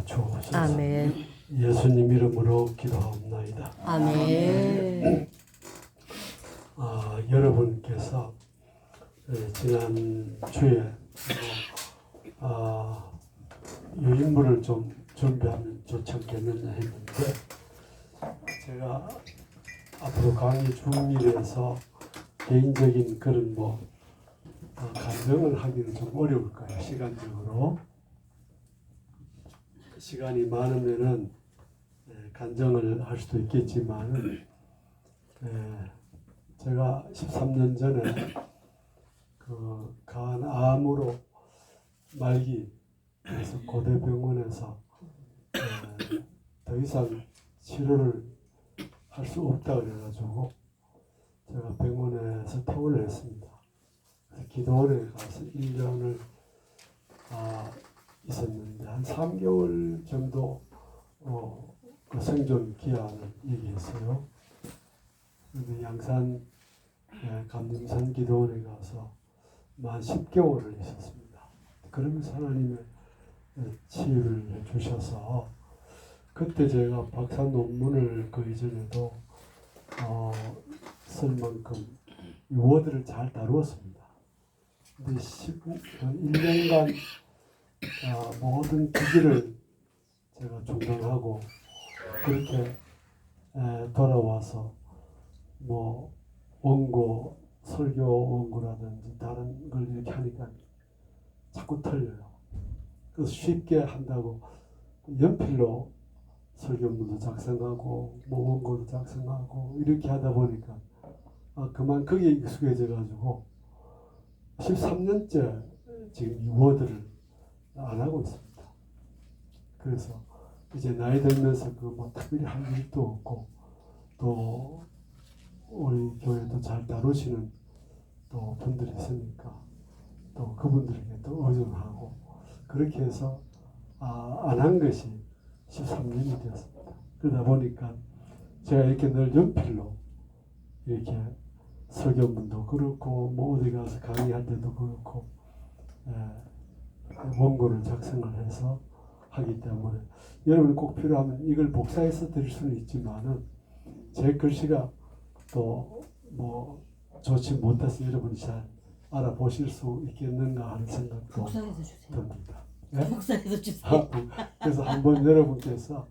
주옵소서. 아멘. 예수님 이름으로 기도하옵나이다. 아멘. 여러분께서 지난 주에 유인물을 좀 준비하면 좋지 않겠느냐 했는데, 제가 앞으로 강의 중일에서 개인적인 그런 간증을 하기는 좀 어려울 거예요. 시간적으로. 시간이 많으면은 간증을 할 수도 있겠지만, 제가 13년 전에 간 암으로 그래서 고대병원에서 더 이상 치료를 할 수 없다 그래가지고 제가 병원에서 퇴원을 했습니다. 기도원에 가서 1년을 있었는데 한 3개월 정도 그 생존 기한을 얘기했어요. 그런데 양산 감림산 기도원에 가서 만 10개월을 있었습니다. 그러면서 하나님의 치유를 해주셔서, 그때 제가 박사 논문을 그 이전에도 쓸 만큼 이 워드를 잘 다루었습니다. 근데 1년간 모든 기기를 제가 중단하고 그렇게 돌아와서 원고, 설교 원고라든지 다른 걸 이렇게 하니까 자꾸 틀려요. 그래서 쉽게 한다고 연필로 설교문도 작성하고 원고도 작성하고 이렇게 하다 보니까 그만 거기에 익숙해져 가지고 13년째 지금 이 워드를 안 하고 있습니다. 그래서 이제 나이 들면서 특별히 할 일도 없고, 또 우리 교회도 잘 다루시는 또 분들이 있으니까 또 그분들에게 또 의존하고, 그렇게 해서 안 한 것이 13년이 되었습니다. 그러다 보니까 제가 이렇게 늘 연필로 이렇게 설교문도 그렇고 어디 가서 강의할 때도 그렇고 원고를 작성을 해서 하기 때문에, 여러분이 꼭 필요하면 이걸 복사해서 드릴 수는 있지만은 제 글씨가 또 좋지 못해서 여러분이 잘 알아보실 수 있겠는가 하는 생각도 복사해서 주세요. 듭니다. 네? 복사해서 주세요. 그래서 한번 여러분께서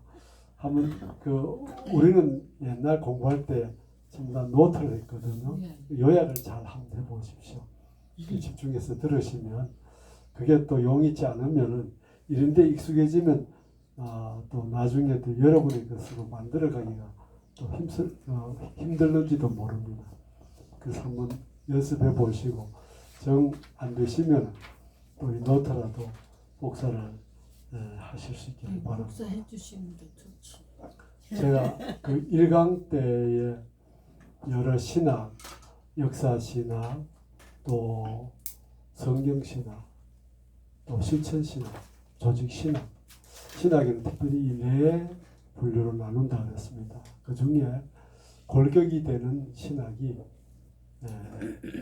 우리는 옛날 공부할 때 전부 다 노트를 했거든요. 요약을 잘 한번 해보십시오. 집중해서 들으시면, 그게 또 용이치 않으면은 이런데 익숙해지면 또 나중에 또 여러분의 것으로 만들어가기가 또 힘들는지도 모릅니다. 그래서 한번 연습해 보시고, 정 안 되시면 또 이 노트라도 복사를 하실 수 있기를 바랍니다. 복사해 주시면 좋지. 제가 그 1강 때에 여러 신학, 역사 신학, 또 성경 신학, 또 실천 신학, 조직 신학, 신학에는 특별히 이 네 분류로 나눈다 그랬습니다. 그 중에 골격이 되는 신학이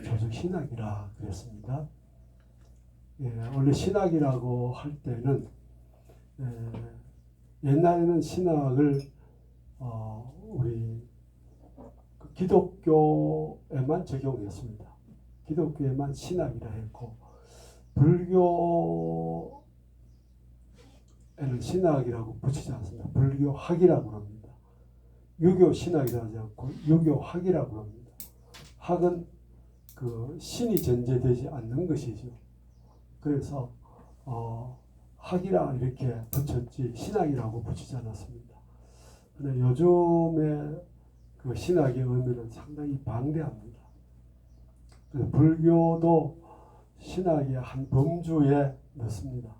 조직 신학이라 그랬습니다. 원래 신학이라고 할 때는 옛날에는 신학을 우리 기독교에만 적용했습니다. 기독교에만 신학이라 했고, 불교에는 신학이라고 붙이지 않습니다. 불교학이라고 합니다. 유교 신학이라고 하지 않고 유교학이라고 합니다. 학은 신이 전제되지 않는 것이죠. 그래서 학이라 이렇게 붙였지 신학이라고 붙이지 않았습니다. 근데 요즘에 그 신학의 의미는 상당히 방대합니다. 불교도 신학의 한 범주에 넣습니다.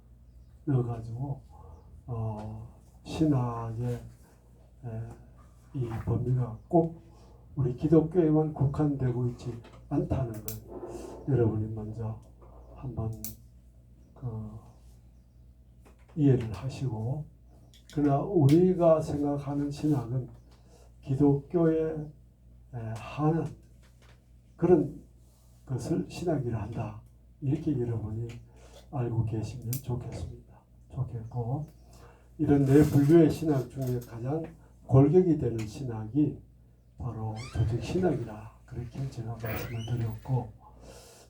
넣어가지고 신학의 이 범위가 꼭 우리 기독교에만 국한되고 있지 않다는 걸 여러분이 먼저 한번 이해를 하시고, 그러나 우리가 생각하는 신학은 기독교에 한한 그런 것을 신학이라 한다. 이렇게 여러분이 알고 계시면 좋겠고, 이런 네 분류의 신학 중에 가장 골격이 되는 신학이 바로 조직 신학이라 그렇게 제가 말씀을 드렸고,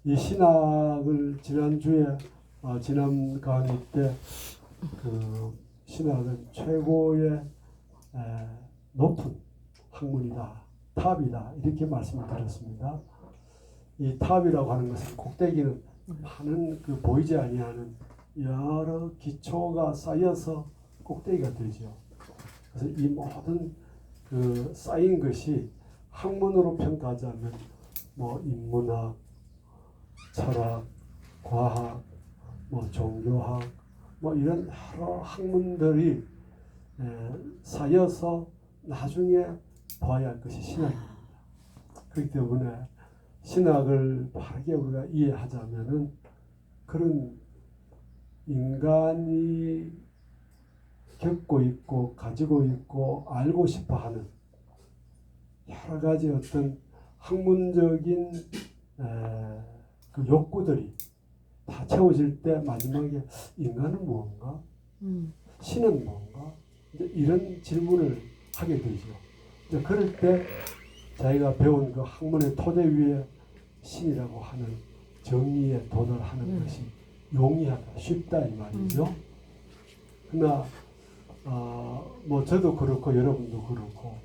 이 신학을 지난주에 지난 강의 때 그 신학은 최고의 높은 학문이다, 탑이다 이렇게 말씀을 드렸습니다. 이 탑이라고 하는 것은 꼭대기는 많은 그 보이지 아니하는 여러 기초가 쌓여서 꼭대기가 되죠. 그래서 이 모든 그 쌓인 것이 학문으로 평가하자면 뭐 인문학, 철학, 과학, 뭐 종교학, 뭐 이런 여러 학문들이 쌓여서 나중에 봐야 할 것이 신학입니다. 그렇기 때문에 신학을 바르게 우리가 이해하자면은 그런 인간이 겪고 있고 가지고 있고 알고 싶어하는 여러 가지 어떤 학문적인 그 욕구들이 다 채워질 때 마지막에 인간은 무엇인가? 신은 무엇인가? 이제 이런 질문을 하게 되죠. 이제 그럴 때 자기가 배운 그 학문의 토대 위에 신이라고 하는 정의에 도달하는 것이 용이하다, 쉽다 이 말이죠. 그러나 뭐 저도 그렇고 여러분도 그렇고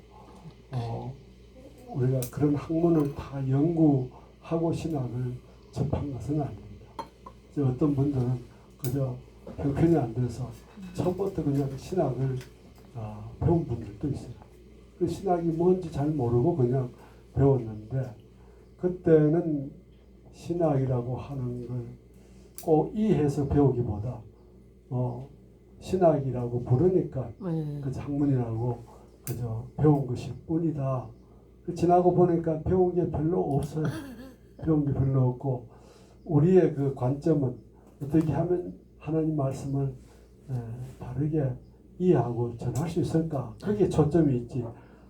우리가 그런 학문을 다 연구하고 신학을 접한 것은 아닙니다. 어떤 분들은 그저 형편이 안 돼서 처음부터 그냥 신학을 배운 분들도 있어요. 그 신학이 뭔지 잘 모르고 그냥 배웠는데 그때는 신학이라고 하는 걸 꼭 이해해서 배우기보다 신학이라고 부르니까 그 학문이라고 그저 배운 것일 뿐이다. 지나고 보니까 배운 게 별로 없어요. 배운 게 별로 없고 우리의 그 관점은 어떻게 하면 하나님 말씀을 바르게 이해하고 전할 수 있을까? 거기에 초점이 있지.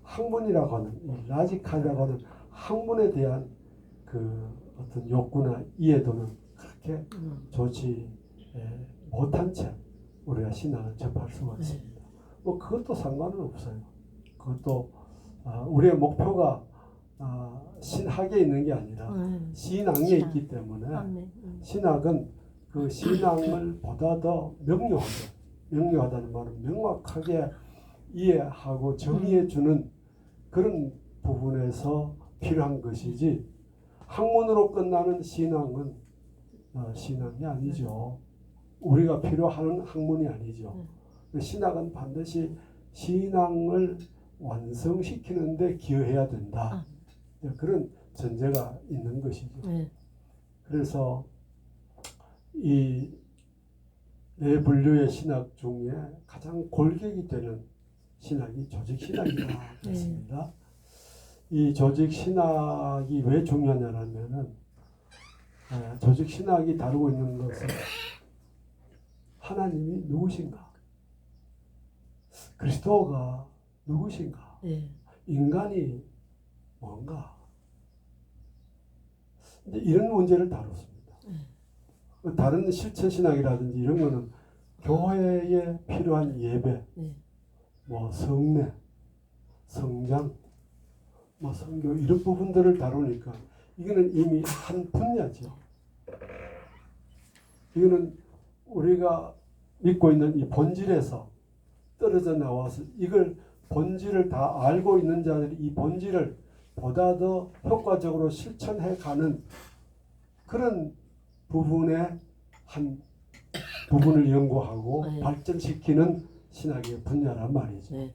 학문이라고 하는 이 라지칼이라고 하는 학문에 대한 그 어떤 욕구나 이해도는 그렇게 좋지 못한 채 우리가 신앙을 접할 수가 있습니다. 뭐 그것도 상관은 없어요. 그것도 우리의 목표가 신학에 있는 게 아니라 신앙에 있기 때문에 신학은 그 신앙을 보다 더 명료하다는 말은 명확하게 이해하고 정의해 주는 그런 부분에서 필요한 것이지 학문으로 끝나는 신앙은 신앙이 아니죠. 우리가 필요한 학문이 아니죠. 신학은 반드시 신앙을 완성시키는 데 기여해야 된다. 그런 전제가 있는 것이죠. 그래서 이 네 분류의 신학 중에 가장 골격이 되는 신학이 조직신학이라 했습니다. 이 조직신학이 왜 중요하냐면은 조직신학이 다루고 있는 것은 하나님이 누구신가? 그리스도가 누구신가? 인간이 뭔가? 이런 문제를 다뤘습니다. 다른 실천신학이라든지 이런 거는 교회에 필요한 예배, 뭐 성례, 성장, 뭐 선교 이런 부분들을 다루니까 이거는 이미 한 분야죠. 이거는 우리가 믿고 있는 이 본질에서 떨어져 나와서 이걸 본질을 다 알고 있는 자들이 이 본질을 보다 더 효과적으로 실천해 가는 그런 부분의 한 부분을 연구하고 발전시키는 신학의 분야란 말이죠.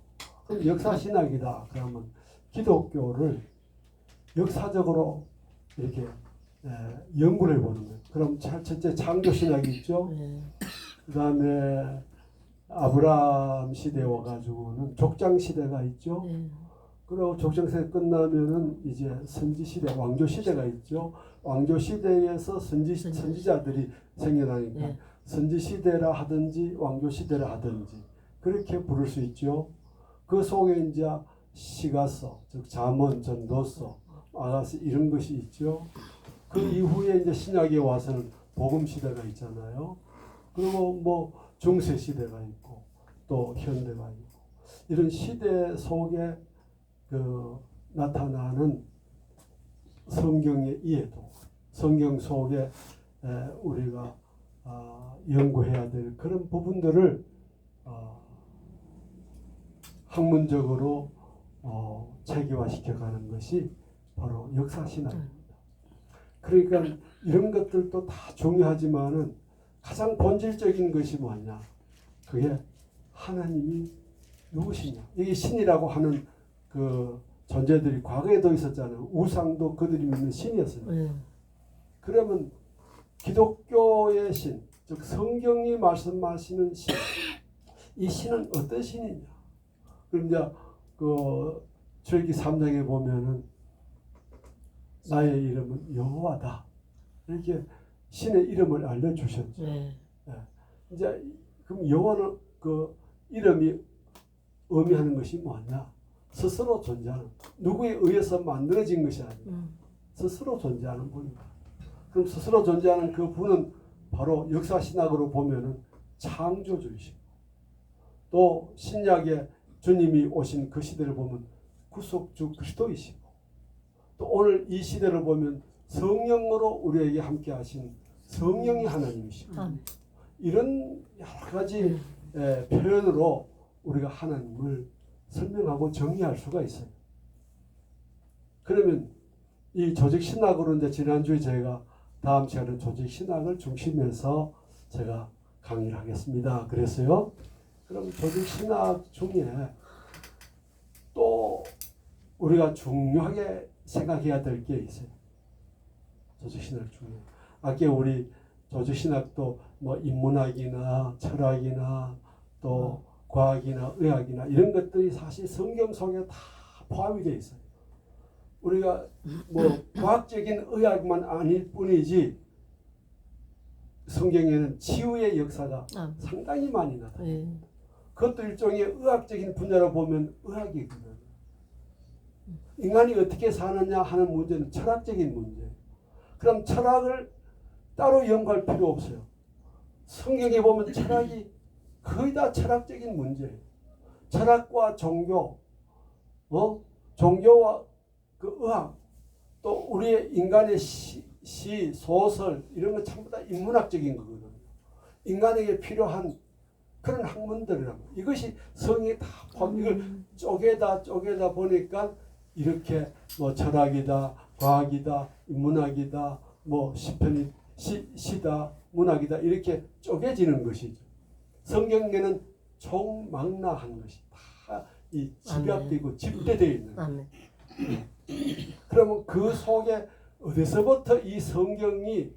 그럼 역사신학이다. 그러면 기독교를 역사적으로 이렇게 연구를 해보는 거예요. 그럼 첫째 창조신학이 있죠. 그 다음에 아브라함 시대에 와가지고는 족장시대가 있죠. 그리고 족장시대 끝나면은 이제 선지시대, 왕조시대가 있죠. 왕조시대에서 선지자들이 생겨나니까 선지시대라 하든지 왕조시대라 하든지 그렇게 부를 수 있죠. 그 속에 이제 시가서, 즉 잠언, 전도서, 아가서 이런 것이 있죠. 그 이후에 이제 신약에 와서는 복음 시대가 있잖아요. 그리고 뭐 중세 시대가 있고 또 현대가 있고 이런 시대 속에 그 나타나는 성경의 이해도 성경 속에 우리가 연구해야 될 그런 부분들을 학문적으로 체계화시켜가는 것이 바로 역사신학입니다. 그러니까 이런 것들도 다 중요하지만은 가장 본질적인 것이 뭐냐? 그게 하나님이 누구시냐? 이게 신이라고 하는 그 존재들이 과거에도 있었잖아요. 우상도 그들이 믿는 신이었어요. 그러면 기독교의 신, 즉 성경이 말씀하시는 신, 이 신은 어떤 신이냐? 그럼 이제 그 출애굽기 3장에 보면은 나의 이름은 여호와다 이렇게 신의 이름을 알려주셨죠. 이제 그럼 여호와는 그 이름이 의미하는 것이 뭐냐? 스스로 존재하는, 누구에 의해서 만들어진 것이 아니라 스스로 존재하는 분이다. 그럼 스스로 존재하는 그 분은 바로 역사신학으로 보면은 창조주이시고, 또 신약에 주님이 오신 그 시대를 보면 구속주 그리스도이시고, 또 오늘 이 시대를 보면 성령으로 우리에게 함께 하신 성령이 하나님이시고, 이런 여러 가지 표현으로 우리가 하나님을 설명하고 정의할 수가 있어요. 그러면 이 조직신학으로 이제 지난주에 제가 다음 시간에 조직신학을 중심해서 제가 강의를 하겠습니다. 그래서요. 그럼 조직신학 중에 또 우리가 중요하게 생각해야 될 게 있어요. 조직신학 중에. 아까 우리 조직신학도 뭐 인문학이나 철학이나 또 과학이나 의학이나 이런 것들이 사실 성경 속에 다 포함이 되어 있어요. 우리가 뭐 과학적인 의학만 아닐 뿐이지 성경에는 치유의 역사가 상당히 많이 나타납니다. 그것도 일종의 의학적인 분야로 보면 의학이거든요. 인간이 어떻게 사느냐 하는 문제는 철학적인 문제예요. 그럼 철학을 따로 연구할 필요 없어요. 성경에 보면 철학이 거의 다 철학적인 문제예요. 철학과 종교, 종교와 그 의학, 또 우리의 인간의 시, 소설 이런 건 전부 다 인문학적인 거거든요. 인간에게 필요한 그런 학문들이라고. 이것이 성이 다 포함. 이걸 쪼개다 보니까 이렇게 뭐 철학이다, 과학이다, 인문학이다, 뭐 시편이 시다, 문학이다 이렇게 쪼개지는 것이죠. 성경에는 총망라한 것이 다 이 집약되고 집대되어 있는. 그러면 그 속에 어디서부터 이 성경이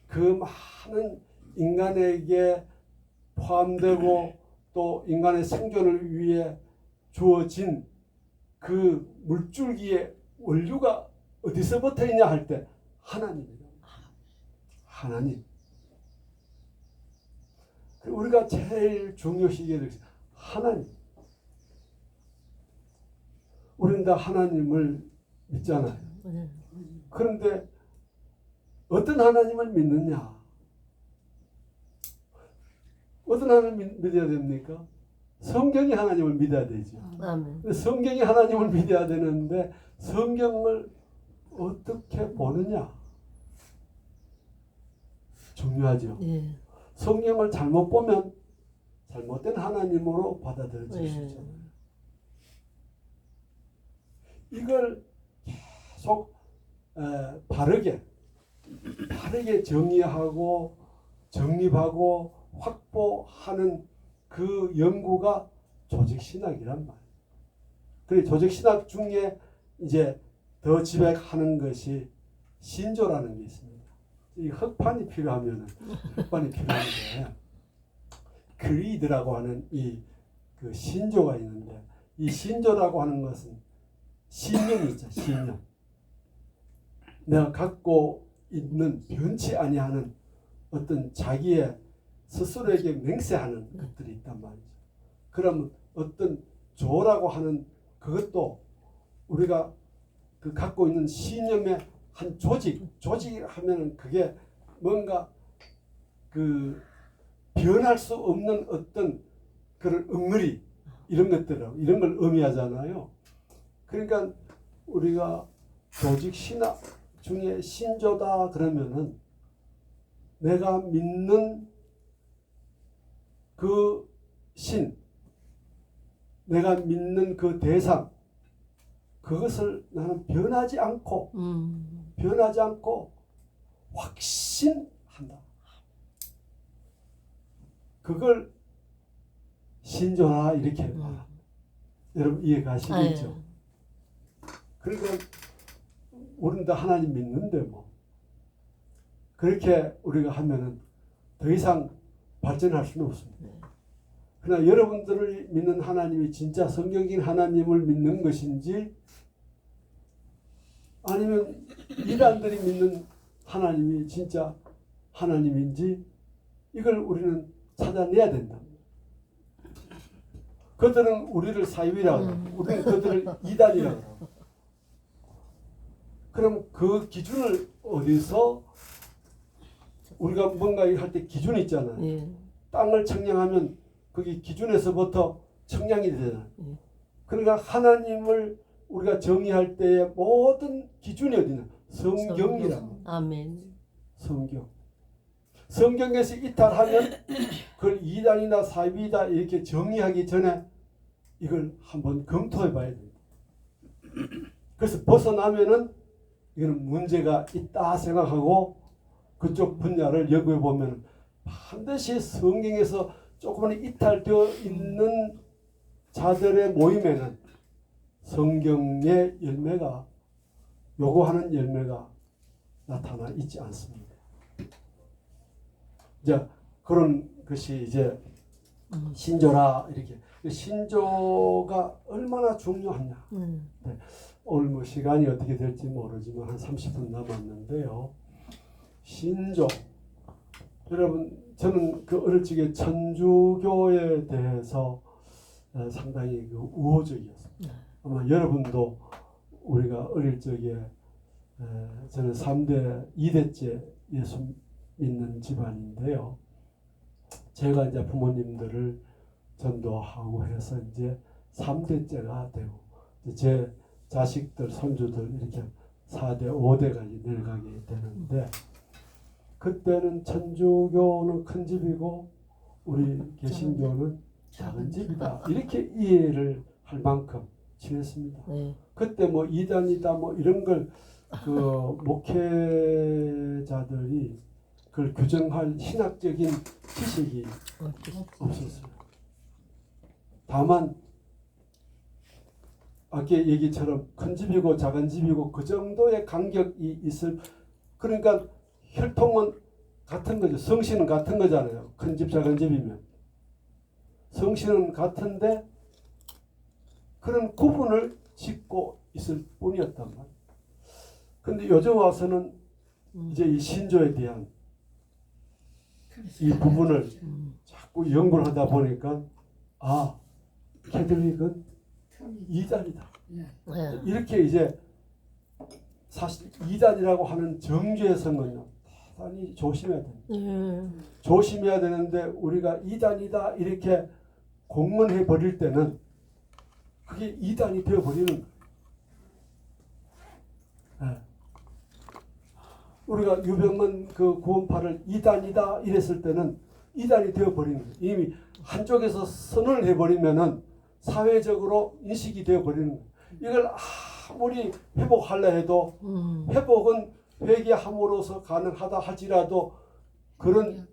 그 많은 인간에게 포함되고 또 인간의 생존을 위해 주어진 그 물줄기의 원료가 어디서부터 있냐 할 때 하나님이다. 하나님. 우리가 제일 중요시하게 될 하나님. 우리는 다 하나님을 믿잖아요. 그런데 어떤 하나님을 믿느냐? 어떤 하나님을 믿어야 됩니까? 성경이 하나님을 믿어야 되죠. 성경이 하나님을 믿어야 되는데 성경을 어떻게 보느냐? 중요하죠. 성경을 잘못 보면 잘못된 하나님으로 받아들여질 수 있잖아요. 이걸 계속 바르게 정의하고 정립하고 확보하는 그 연구가 조직신학이란 말이에요. 그리고 조직신학 중에 이제 더 집약하는 것이 신조라는 게 있습니다. 이 흑판이 필요하면은 흑판이 필요한데 그리드라고 하는 이 그 신조가 있는데 이 신조라고 하는 것은 신념이 있죠. 신념. 내가 갖고 있는 변치 아니하는 어떤 자기의 스스로에게 맹세하는 것들이 있단 말이죠. 그러면 어떤 조라고 하는 그것도 우리가 그 갖고 있는 신념의 한 조직이라 하면은 그게 뭔가 그 변할 수 없는 어떤 그런 응어리 이런 것들하고 이런 걸 의미하잖아요. 그러니까 우리가 조직 신학 중에 신조다 그러면은 내가 믿는 그 신, 내가 믿는 그 대상, 그것을 나는 변하지 않고 확신한다. 그걸 신조라 이렇게 말합니다. 여러분 이해 가시겠죠? 그러니까 우리는 다 하나님 믿는데 뭐 그렇게 우리가 하면은 더 이상 발전할 수는 없습니다. 그러나 여러분들을 믿는 하나님이 진짜 성경적인 하나님을 믿는 것인지 아니면 이단들이 믿는 하나님이 진짜 하나님인지 이걸 우리는 찾아내야 된다. 그들은 우리를 사유이라고 하고 우리는 그들을 이단이라고 하고 그럼 그 기준을 어디서 우리가 뭔가 할 때 기준이 있잖아요. 땅을 청량하면 거기 기준에서부터 청량이 되잖아요. 그러니까 하나님을 우리가 정의할 때의 모든 기준이 어디냐? 성경이라고. 아멘. 성경. 성경에서 이탈하면 그걸 이단이나 사이비다 이렇게 정의하기 전에 이걸 한번 검토해 봐야 됩니다. 그래서 벗어나면은 이거는 문제가 있다 생각하고 그쪽 분야를 연구해 보면 반드시 성경에서 조금은 이탈되어 있는 자들의 모임에는 성경의 열매가 요구하는 열매가 나타나 있지 않습니다. 이제 그런 것이 이제 신조라 이렇게 신조가 얼마나 중요하냐. 네. 오늘 뭐 시간이 어떻게 될지 모르지만 한 30분 남았는데요. 신조 여러분 저는 그 어릴 적에 천주교에 대해서 상당히 그 우호적이었습니다. 아마 여러분도 우리가 어릴 적에 저는 3대 2대째 예수 믿는 집안인데요. 제가 이제 부모님들을 전도하고 해서 이제 3대째가 되고 제 자식들 손주들 이렇게 4대 5대까지 내려가게 되는데 그때는 천주교는 큰 집이고 우리 개신교는 작은 집이다 이렇게 이해를 할 만큼 친했습니다. 그때 뭐 이단이다 뭐 이런 걸 그 목회자들이 그걸 규정할 신학적인 지식이 없었어요. 다만 아까 얘기처럼 큰 집이고 작은 집이고 그 정도의 간격이 있을 그러니까 혈통은 같은 거죠. 성씨는 같은 거잖아요. 큰 집 작은 집이면 성씨는 같은데 그런 구분을 짓고 있을 뿐이었단 말이에요. 근데 요즘 와서는 이제 이 신조에 대한 이 부분을 자꾸 연구를 하다 보니까 아 캐톨릭은 이단이다. 이렇게 이제 사실 이단이라고 하는 정죄의 선언요 대단히 조심해야 됩니다. 조심해야 되는데 우리가 이단이다 이렇게 공언해 버릴 때는 그게 이단이 되어 버리는 거예요. 우리가 유병만 그 구원파를 이단이다 이랬을 때는 이단이 되어 버리는 거예요. 이미 한쪽에서 선언을 해 버리면은 사회적으로 인식이 되어 버리는 거예요. 이걸 아무리 회복하려 해도 회복은 회개함으로써 가능하다 할지라도 그런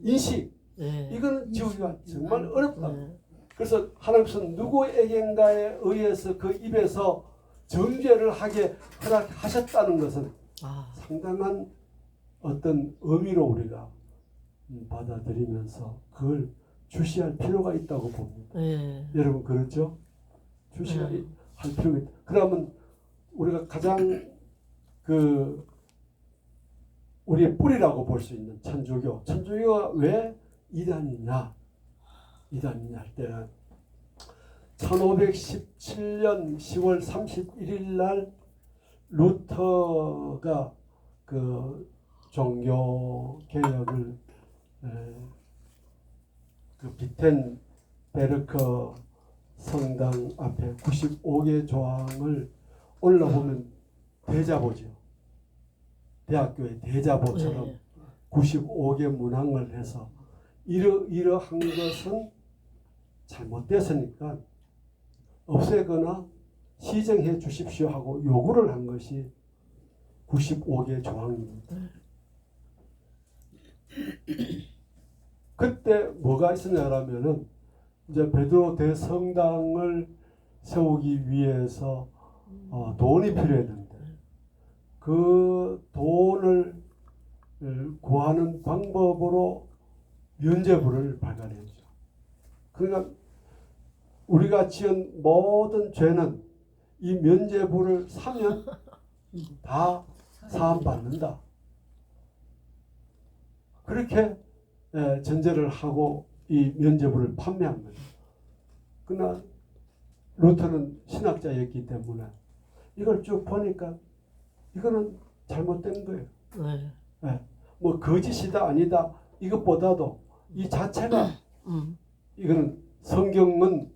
인식 이거는 지우기가 정말 어렵다. 그래서 하나님께서는 누구에겐가에 의해서 그 입에서 정죄를 하게 허락하셨다는 것은 상당한 어떤 의미로 우리가 받아들이면서 그걸 주시할 필요가 있다고 봅니다. 여러분 그렇죠? 주시할 필요가 있다. 그러면 우리가 가장 그 우리의 뿌리라고 볼 수 있는 천주교. 천주교가 왜 이단이냐? 이단이냐 할 때는 1517년 10월 31일 날 루터가 그 종교 개혁을 그 비텐 베르크 성당 앞에 95개 조항을 올라보면 대자보죠. 대학교의 대자보처럼 네. 95개 문항을 해서 이러한 것은 잘못됐으니까 없애거나 시정해 주십시오 하고 요구를 한 것이 95개 조항입니다. 그때 뭐가 있었냐라면은 이제 베드로 대성당을 세우기 위해서 돈이 필요했는데 그 돈을 구하는 방법으로 면죄부를 발간했죠. 그러니까 우리가 지은 모든 죄는 이 면죄부를 사면 다 사함받는다. 그렇게 전제를 하고 이 면죄부를 판매한 거죠. 그러나 루터는 신학자였기 때문에 이걸 쭉 보니까 이거는 잘못된 거예요. 네. 뭐 거짓이다 아니다 이것보다도 이 자체가 이거는 성경은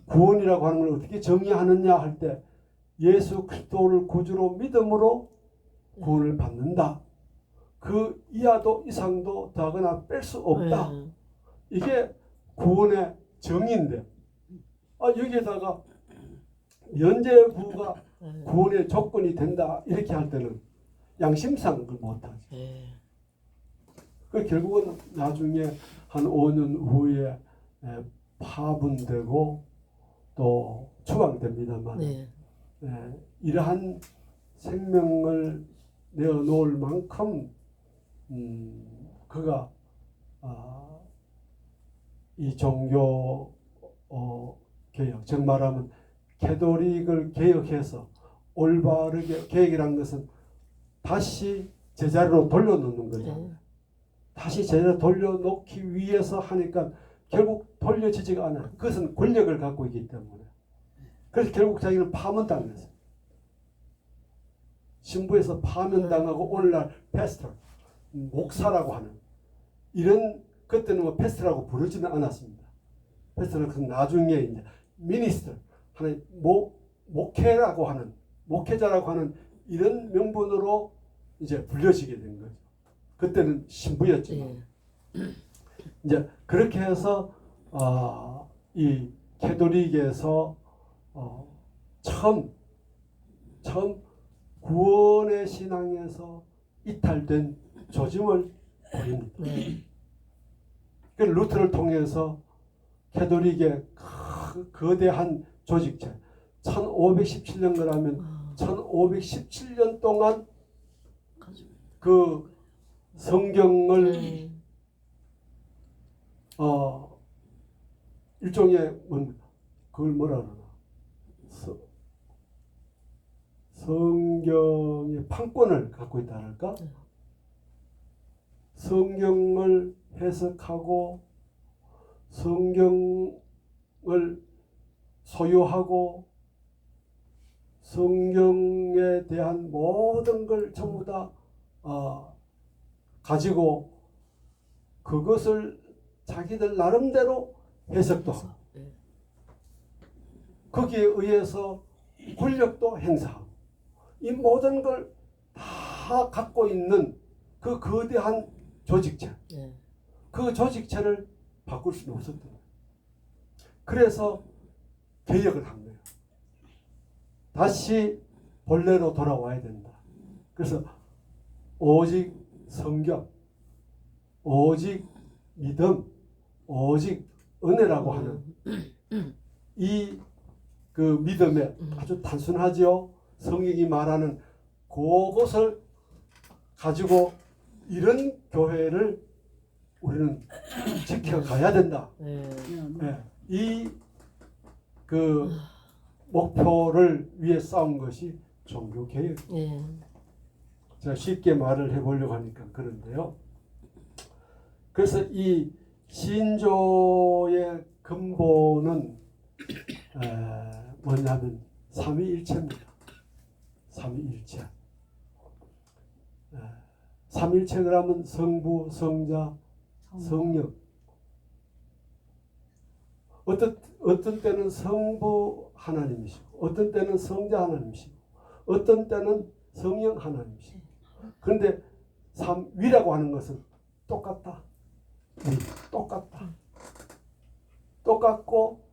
구원이라고 하는 걸 어떻게 정의하느냐 할 때 예수 그리스도를 구주로 믿음으로 구원을 받는다. 그 이하도 이상도 더하거나 뺄 수 없다. 이게 구원의 정의인데 여기에다가 면죄부가 구원의 조건이 된다 이렇게 할 때는 양심상 그걸 못하죠. 그 결국은 나중에 한 5년 후에 파문되고 또 추방됩니다만 이러한 생명을 내어놓을 만큼 그가 이 종교 개혁, 즉 말하면 캐톨릭을 개혁해서 올바르게 개혁이라는 것은 다시 제자리로 돌려놓는 거잖아요. 다시 제자리로 돌려놓기 위해서 하니까 결국 돌려지지가 않아요. 그것은 권력을 갖고 있기 때문에. 그래서 결국 자기는 파문당했어요. 신부에서 파면당하고 오늘날 패스터, 목사라고 하는 이런 그때는 뭐 패스터라고 부르지는 않았습니다. 패스터는 그 나중에 이제 미니스터 하는 목회라고 하는 목회자라고 하는 이런 명분으로 이제 불려지게 된 거죠. 그때는 신부였지만 이제 그렇게 해서 이 캐톨릭에서 처음 구원의 신앙에서 이탈된 조짐을 보입니다. 그 루터를 통해서 캐톨릭의 거대한 조직체 1517년 거라면 1517년 동안 그 성경을 일종의 그걸 뭐라 그러나 성경의 판권을 갖고 있다 할까? 성경을 해석하고 성경을 소유하고 성경에 대한 모든 걸 전부 다 가지고 그것을 자기들 나름대로 해석도 하고 거기에 의해서 권력도 행사하고 이 모든 걸 다 갖고 있는 그 거대한 조직체 그 조직체를 바꿀 수는 없었던 거예요. 그래서 개혁을 한 거예요. 다시 본래로 돌아와야 된다. 그래서 오직 성경, 오직 믿음, 오직 은혜라고 하는 이 그 믿음에 아주 단순하죠. 성경이 말하는 그것을 가지고 이런 교회를 우리는 지켜가야 된다. 이 그 목표를 위해 싸운 것이 종교 개혁. 제가 쉽게 말을 해보려고 하니까 그런데요. 그래서 이 신조의 근본은 뭐냐면 삼위일체입니다. 삼위일체. 삼일체 그러면 성부, 성자, 성령. 어떤 때는 성부 하나님이시고, 어떤 때는 성자 하나님이시고, 어떤 때는 성령 하나님이시고. 그런데 삼위라고 하는 것은 똑같다. 똑같다. 똑같고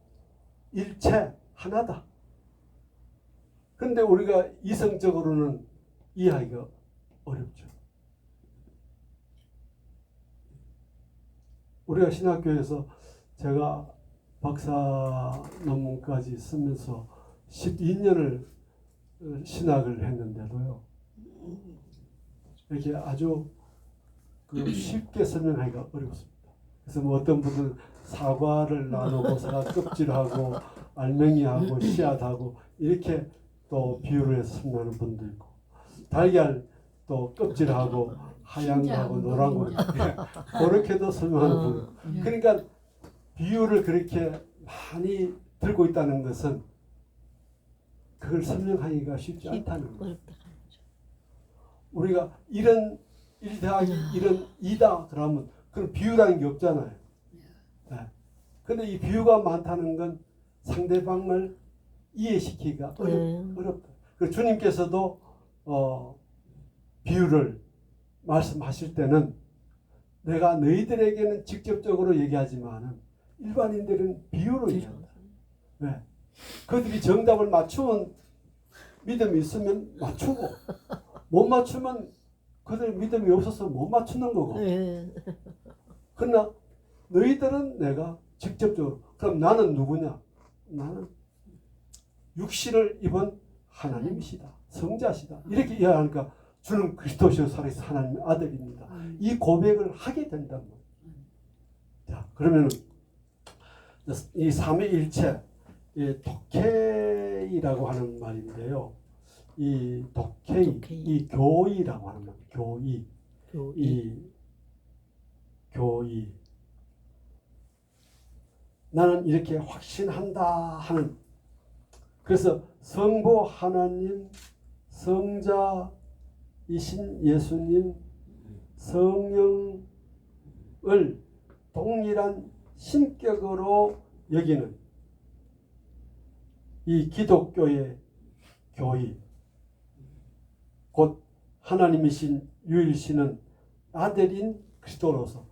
일체 하나다. 그런데 우리가 이성적으로는 이해하기가 어렵죠. 우리가 신학교에서 제가 박사 논문까지 쓰면서 12년을 신학을 했는데도요, 이렇게 아주 쉽게 설명하기가 어렵습니다. 그래서 뭐 어떤 분들은 사과를 나누고 사과 껍질하고 알맹이하고 씨앗하고 이렇게 또 비유를 해서 설명하는 분도 있고, 달걀 또 껍질하고 하얀 거하고 노란 거 그렇게도 설명하는 분 있고. 그러니까 비유를 그렇게 많이 들고 있다는 것은 그걸 설명하기가 쉽지 않다는 거예요. 우리가 이런 1 더하기 1은 2다 그러면 그런 비유라는 게 없잖아요. 네. 근데 이 비유가 많다는 건 상대방을 이해시키기가 어렵다. 그 주님께서도 비유를 말씀하실 때는 내가 너희들에게는 직접적으로 얘기하지만은 일반인들은 비유로 얘기한다. 왜? 그들이 정답을 맞추면 믿음이 있으면 맞추고 못 맞추면 그들 믿음이 없어서 못 맞추는 거고. 그러나 너희들은 내가 직접적으로, 그럼 나는 누구냐? 나는 육신을 입은 하나님이시다. 성자시다. 이렇게 이해하니까 주는 그리스도시요 살아계신 하나님의 아들입니다. 이 고백을 하게 된단 말이에요. 자, 그러면 이 삼위일체, 독해이라고 하는 말인데요. 이 독해이, 이 교이라고 하는 말, 교이, 이 교이. 나는 이렇게 확신한다 하는. 그래서 성부 하나님, 성자이신 예수님, 성령을 동일한 신격으로 여기는 이 기독교의 교의, 곧 하나님이신 유일신은 아들인 그리스도로서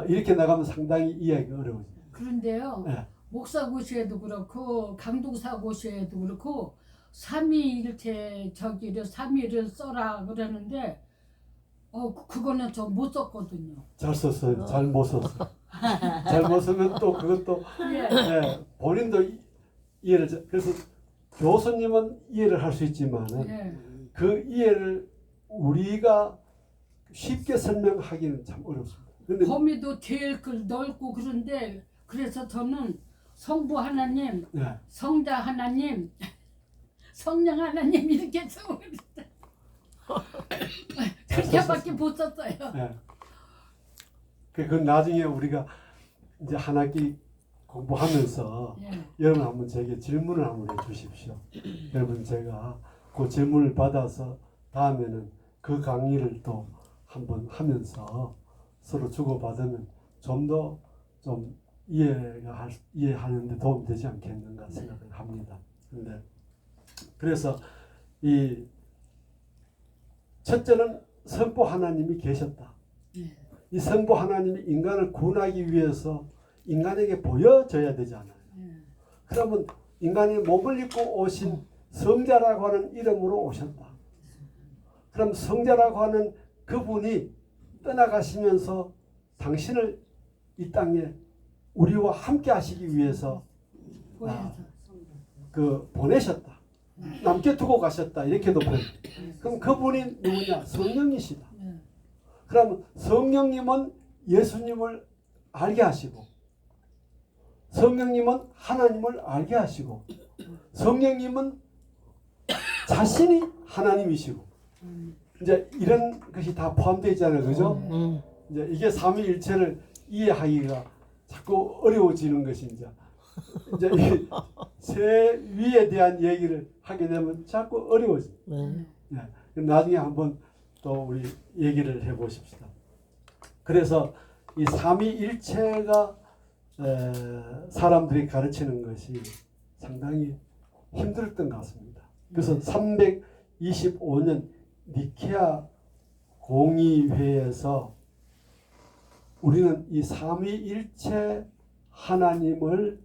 이렇게 나가면 상당히 이해하기가 어려워요. 그런데요, 네. 목사고시에도 그렇고 강동사고시에도 그렇고 삼위일체 저기를 삼위를 써라 그러는데 그거는 저 못 썼거든요. 잘 썼어요. 잘 못 썼어요. 잘 못 쓰면 또 그것도 예. 본인도 이해를, 그래서 교수님은 이해를 할 수 있지만은 예. 그 이해를 우리가 쉽게 설명하기는 참 어렵습니다. 근데 범위도 제일 넓고 그런데 그래서 저는 성부 하나님, 네. 성자 하나님, 성령 하나님 이렇게 써요. 그렇게밖에 못 썼어요. 네. 그 나중에 우리가 이제 한 학기 공부하면서 예. 여러분 한번 제게 질문을 한번 해주십시오. 여러분 제가 그 질문을 받아서 다음에는 그 강의를 또 한번 하면서 서로 주고받으면 좀 더 좀 이해하는데 도움이 되지 않겠는가 생각을 합니다. 근데 그래서 이 첫째는 성부 하나님이 계셨다. 예. 이 성부 하나님이 인간을 구원하기 위해서 인간에게 보여져야 되잖아요. 예. 그러면 인간이 몸을 입고 오신 성자라고 하는 이름으로 오셨다. 그럼 성자라고 하는 그분이 떠나가시면서 당신을 이 땅에 우리와 함께 하시기 위해서 보내셨다. 남겨 두고 가셨다. 이렇게도 보여요. 그럼 그분이 누구냐? 성령이시다. 예. 그럼 성령님은 예수님을 알게 하시고, 성령님은 하나님을 알게 하시고, 성령님은 자신이 하나님이시고, 이제 이런 것이 다 포함되어 있잖아요. 그죠? 이제 이게 삼위일체를 이해하기가 자꾸 어려워지는 것이 이제 이 세 위에 대한 얘기를 하게 되면 자꾸 어려워져요. 예. 나중에 한번 또 우리 얘기를 해보십시다. 그래서 이 삼위일체가 사람들이 가르치는 것이 상당히 힘들었던 것 같습니다. 그래서 325년 니케아 공의회에서 우리는 이 삼위일체 하나님을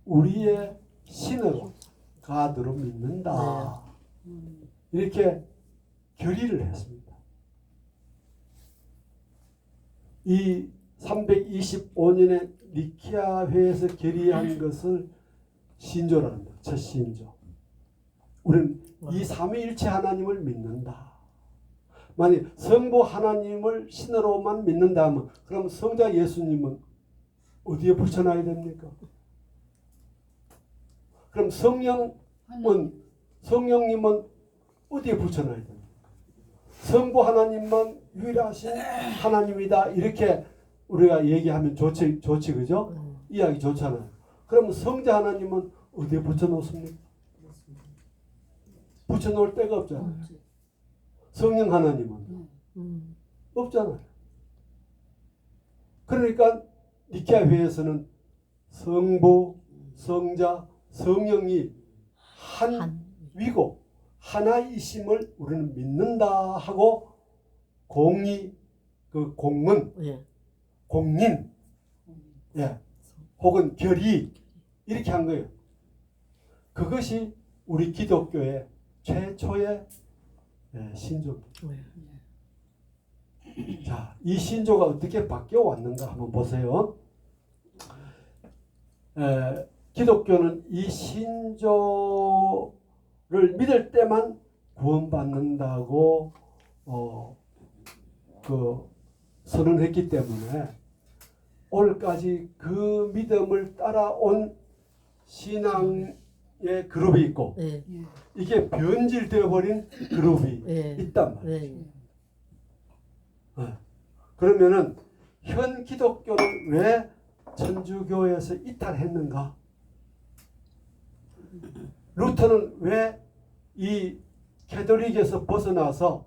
우리의 신으로 가드로 믿는다. 이렇게 결의를 했습니다. 이 325년에 니케아 회에서 결의한 것을 신조라는 거예요. 첫 신조. 우리는 이 삼위일체 하나님을 믿는다. 만약 성부 하나님을 신으로만 믿는다면 그럼 성자 예수님은 어디에 붙여놔야 됩니까? 그럼 성령님은 어디에 붙여놔야 됩니까? 성부 하나님만 유일하신 하나님이다. 이렇게 우리가 얘기하면 좋지 그죠? 이야기 좋잖아요. 그럼 성자 하나님은 어디에 붙여놓습니까? 붙여놓을 데가 없잖아요. 성령 하나님은 없잖아요. 그러니까 니케아 회에서는 성부, 성자, 성령이 한 위고 하나이심을 우리는 믿는다 하고 공의 그 공문 공인 혹은 결의 이렇게 한 거예요. 그것이 우리 기독교의 최초의 신조입니다. 자, 이 신조가 어떻게 바뀌어 왔는가 한번 보세요. 기독교는 이 신조를 믿을 때만 구원받는다고 선언했기 때문에 오늘까지 그 믿음을 따라온 신앙의 그룹이 있고 이게 변질되어 버린 그룹이 있단 말이에요. 그러면은 현 기독교를 왜 천주교에서 이탈했는가? 루터는 왜 이 캐톨릭에서 벗어나서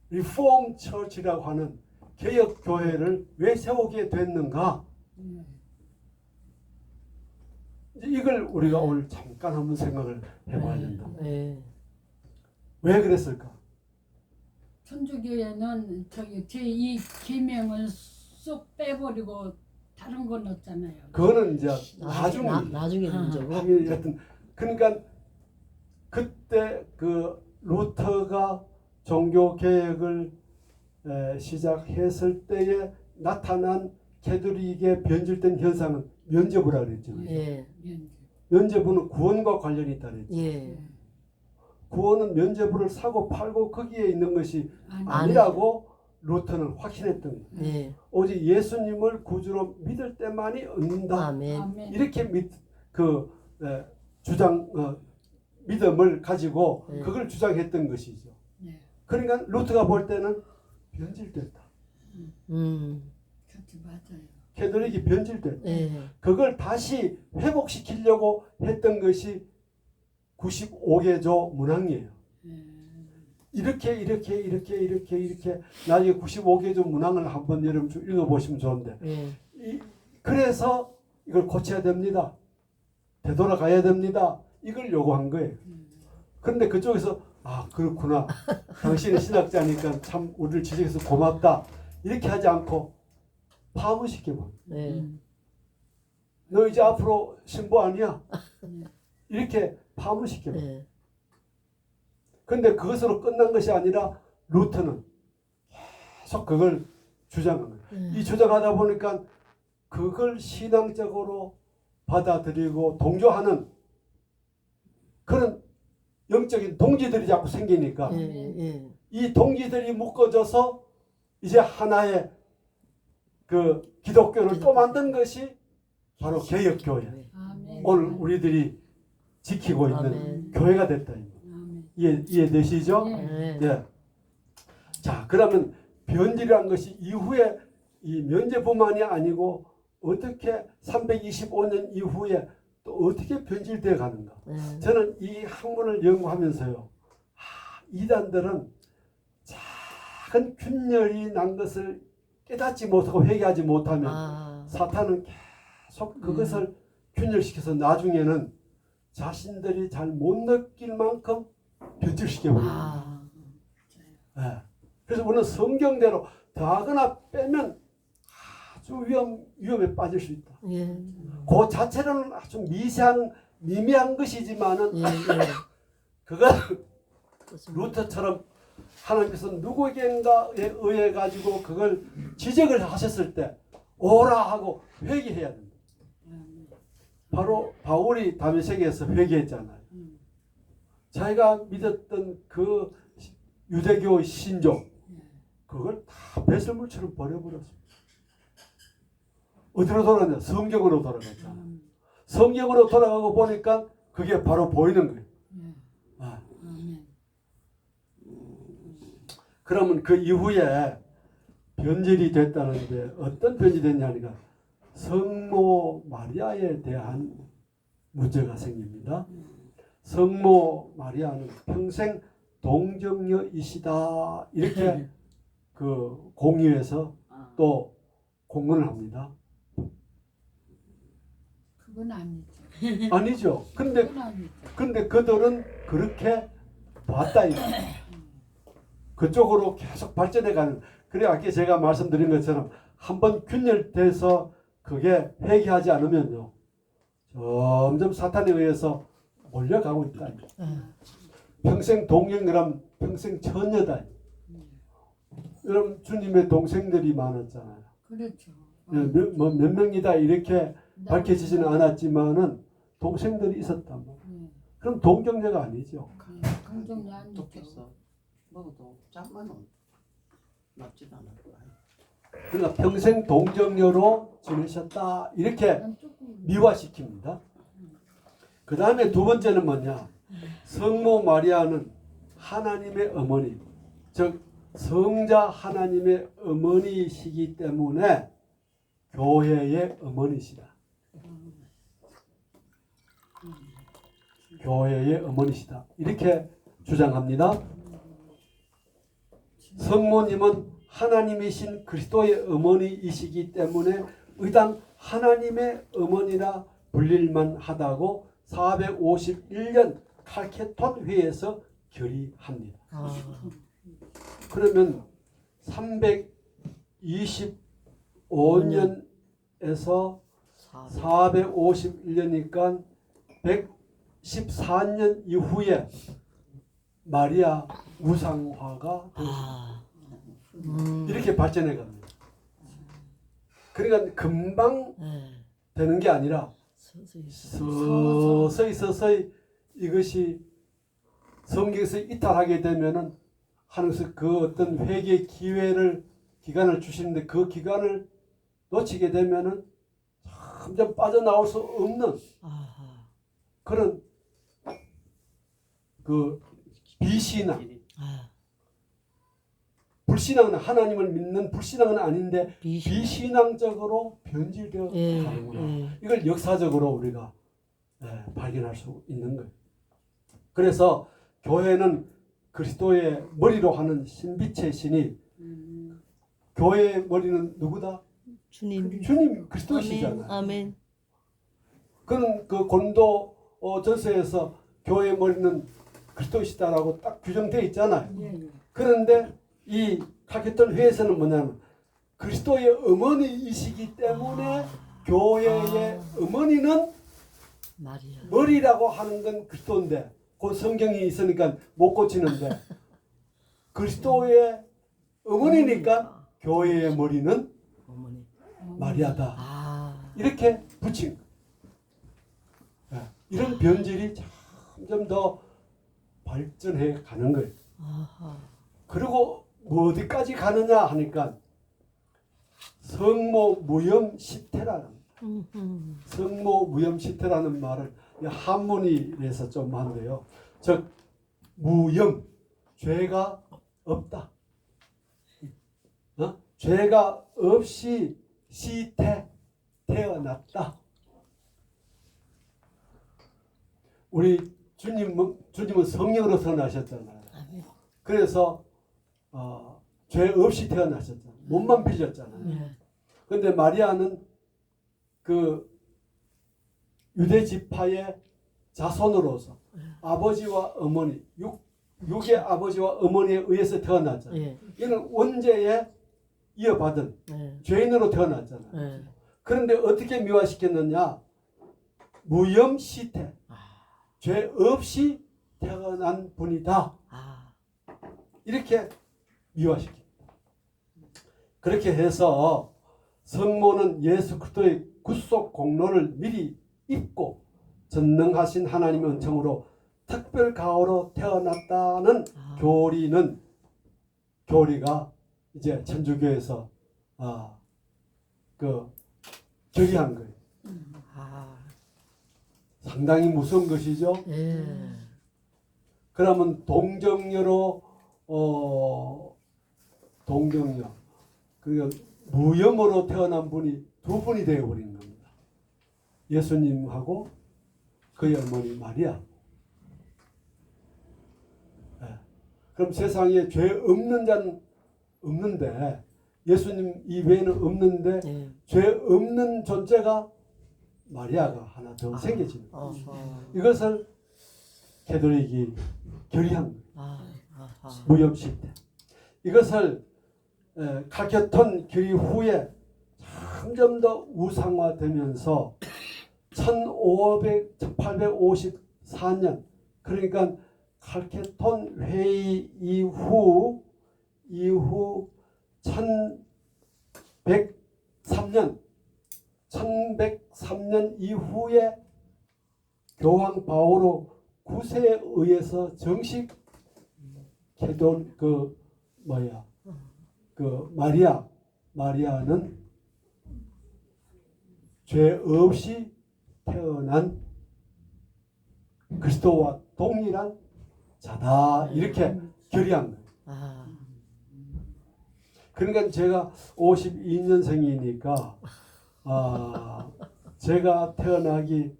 리폼 처치라고 하는 개혁 교회를 왜 세우게 됐는가? 이걸 우리가 오늘 잠깐 한번 생각을 해봐야 된다. 왜 그랬을까? 천주교회는 이 계명을 쏙 빼버리고 다른 거 넣었잖아요. 그거는 이제 나중에 문제고. 하여튼 그러니까 그때 그 루터가 종교 개혁을 시작했을 때에 나타난 캐톨릭의 변질된 현상은 면죄부라 그랬죠. 면죄부는 구원과 관련이 있다 그랬죠. 구원은 면죄부를 사고 팔고 거기에 있는 것이 아니라고 루터는 확신했던 거예요. 오직 예수님을 구주로 믿을 때만이 얻는다. 아멘. 이렇게 믿음을 가지고 그걸 주장했던 것이죠. 그러니까 루터가 볼 때는 변질됐다. 그렇지, 맞아요. 캐톨릭이 변질됐다. 그걸 다시 회복시키려고 했던 것이 95개조 문항이에요. 이렇게 나중에 95개조 문항을 한번 여러분 읽어보시면 좋은데 그래서 이걸 고쳐야 됩니다. 되돌아가야 됩니다. 이걸 요구한 거예요. 그런데 그쪽에서 그렇구나. 당신이 신학자니까 참 우리를 지적해서 고맙다. 이렇게 하지 않고 파문시켜봐. 너 이제 앞으로 신부 아니야? 이렇게 파문시켜봐. 그런데 그것으로 끝난 것이 아니라 루터는 계속 그걸 주장하는 거예요. 이 주장하다 보니까 그걸 신앙적으로 받아들이고 동조하는 그런 영적인 동지들이 자꾸 생기니까 이 동지들이 묶어져서 이제 하나의 그 기독교를 또 만든 것이 바로 개혁교회. 오늘 우리들이 지키고 있는 교회가 됐다. 이해되시죠? 예. 자, 그러면 변질이라는 것이 이후에 이 면죄부만이 아니고 어떻게 325년 이후에 또 어떻게 변질되어 가는가? 저는 이 학문을 연구하면서요. 이단들은 작은 균열이 난 것을 깨닫지 못하고 회개하지 못하면 사탄은 계속 그것을 균열시켜서 나중에는 자신들이 잘 못 느낄 만큼 변질시켜버립니다. 아, 예. 그래서 우리는 성경대로 더하거나 빼면 아주 위험에 빠질 수 있다. 예, 그 자체로는 아주 미미한 것이지만은 예, 예. 그걸 그렇습니다. 루터처럼 하나님께서 누구에겐가에 의해 가지고 그걸 지적을 하셨을 때 오라 하고 회개해야 됩니다. 바로 바울이 다메섹에서 회개했잖아요. 자기가 믿었던 그 유대교 신종 그걸 다 배설물처럼 버려버렸습니다. 어디로 돌아갔냐? 성경으로 돌아갔잖아. 성경으로 돌아가고 보니까 그게 바로 보이는 거예요. 아. 그러면 그 이후에 변질이 됐다는데 어떤 변질이 됐냐니까 성모 마리아에 대한 문제가 생깁니다. 성모 마리아는 평생 동정녀이시다 이렇게 그 공유해서 또 공문을 합니다. 그건 아니죠. 아니죠. 근데 그건 아니죠. 그들은 그렇게 봤다 이거. 그쪽으로 계속 발전해가는. 그래 아까 제가 말씀드린 것처럼 한번 균열돼서 그게 회개하지 않으면요 점점 사탄에 의해서 몰려가고 있다. 평생 동행이라면 평생 처녀다. 여러분 주님의 동생들이 많았잖아요. 그렇죠. 몇 명이다 이렇게 밝혀지지는 않았지만은 동생들이 있었단 말이에요. 그럼 동정녀가 아니죠. 강정이 아니죠. 좋겠어. 먹어도 짠만은 납지도 않을 거야. 그러니까 평생 동정녀로 지내셨다 이렇게 난 조금 미화시킵니다. 그 다음에 두 번째는 뭐냐? 성모 마리아는 하나님의 어머니, 즉 성자 하나님의 어머니시기 때문에 교회의 어머니시다. 교회의 어머니시다. 이렇게 주장합니다. 성모님은 하나님이신 그리스도의 어머니이시기 때문에 의당 하나님의 어머니라 불릴만 하다고 451년 칼케톤 회에서 결의합니다. 아, 그러면 325년에서 451년이니까 114년 이후에 마리아 우상화가 아, 이렇게 발전해 갑니다. 그러니까 금방 예. 되는 게 아니라 서서히 이것이 성경에서 이탈하게 되면은 하나님께서 그 어떤 회개 기간을 주시는데 그 기간을 놓치게 되면은 점점 빠져나올 수 없는 아하, 그런 그 비신앙, 아, 불신앙은 하나님을 믿는 불신앙은 아닌데 비신앙적으로 변질되어 예, 가는구나. 예. 이걸 역사적으로 우리가 발견할 수 있는 거예요. 그래서 교회는 그리스도의 머리로 하는 신비체 신이 교회의 머리는 누구다? 주님, 주님 그리스도시잖아요. 아멘. 그는 그 고린도 전서에서 교회의 머리는 그리스도시다라고 딱 규정되어 있잖아요. 그런데 이 칼케톤 회에서는 뭐냐면 그리스도의 어머니이시기 때문에 교회의 어머니는 마리아. 머리라고 하는 건 그리스도인데 그 성경이 있으니까 못 고치는데 그리스도의 어머니니까 교회의 머리는 어머니. 마리아다. 아, 이렇게 붙인 거예요. 이런 변질이 점점 더 발전해 가는 거예요. 아하. 그리고 뭐 어디까지 가느냐 하니까 성모 무염 시태라는 성모 무염 시태라는 말을 한문이라서 좀 한데요. 즉 무염 죄가 없다. 죄가 없이 시태 태어났다. 우리 주님은 성령으로 태어나셨잖아요. 그래서 죄 없이 태어나셨잖아요. 몸만 빚었잖아요. 네. 그런데 마리아는 그 유대 지파의 자손으로서 아버지와 어머니, 육의 아버지와 어머니에 의해서 태어났잖아요. 예. 이는 원죄에 이어받은 예. 죄인으로 태어났잖아요. 예. 그런데 어떻게 미화시켰느냐? 무염시태, 죄 없이 태어난 분이다. 아. 이렇게 미화시킵니다. 그렇게 해서 성모는 예수 그리스도의 구속 공로를 미리 입고 전능하신 하나님의 은총으로 특별 가호로 태어났다는 교리가 이제 천주교에서 결의한 거예요. 아. 상당히 무서운 것이죠. 예. 그러면 동정녀로 동정녀 그러니까 무염으로 태어난 분이 두 분이 되어버린 겁니다. 예수님하고 그의 어머니 마리아. 네. 그럼 세상에 죄 없는 자는 없는데 예수님 이외에는 없는데 예. 죄 없는 존재가 마리아가 하나 더 생겨지는 거예요. 이것을 캐톨릭이 결의한 거예요. 무염시대. 이것을 칼케톤 결의 후에 점점 더 우상화되면서 1854년 그러니까 칼케톤 회의 이후 1103년 이후에 교황 바오로 9세에 의해서 정식 캐톨 마리아는 죄 없이 태어난 그리스도와 동일한 자다 이렇게 결의한 거예요. 아. 그러니까 제가 52년생이니까 제가 태어나기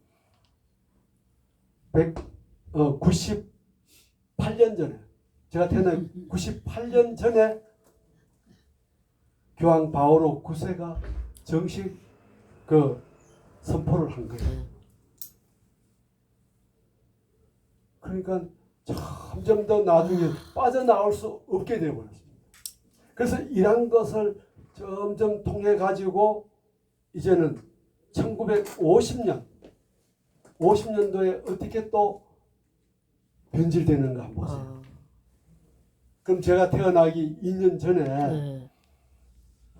98년 전에 제가 태어나기 98년 전에 교황 바오로 9세가 정식 선포를 한 거예요. 그러니까 점점 더 나중에 빠져나올 수 없게 되어버렸습니다. 그래서 이런 것을 점점 통해 가지고 이제는 50년도에 어떻게 또 변질되는가 한번 보세요. 그럼 제가 태어나기 2년 전에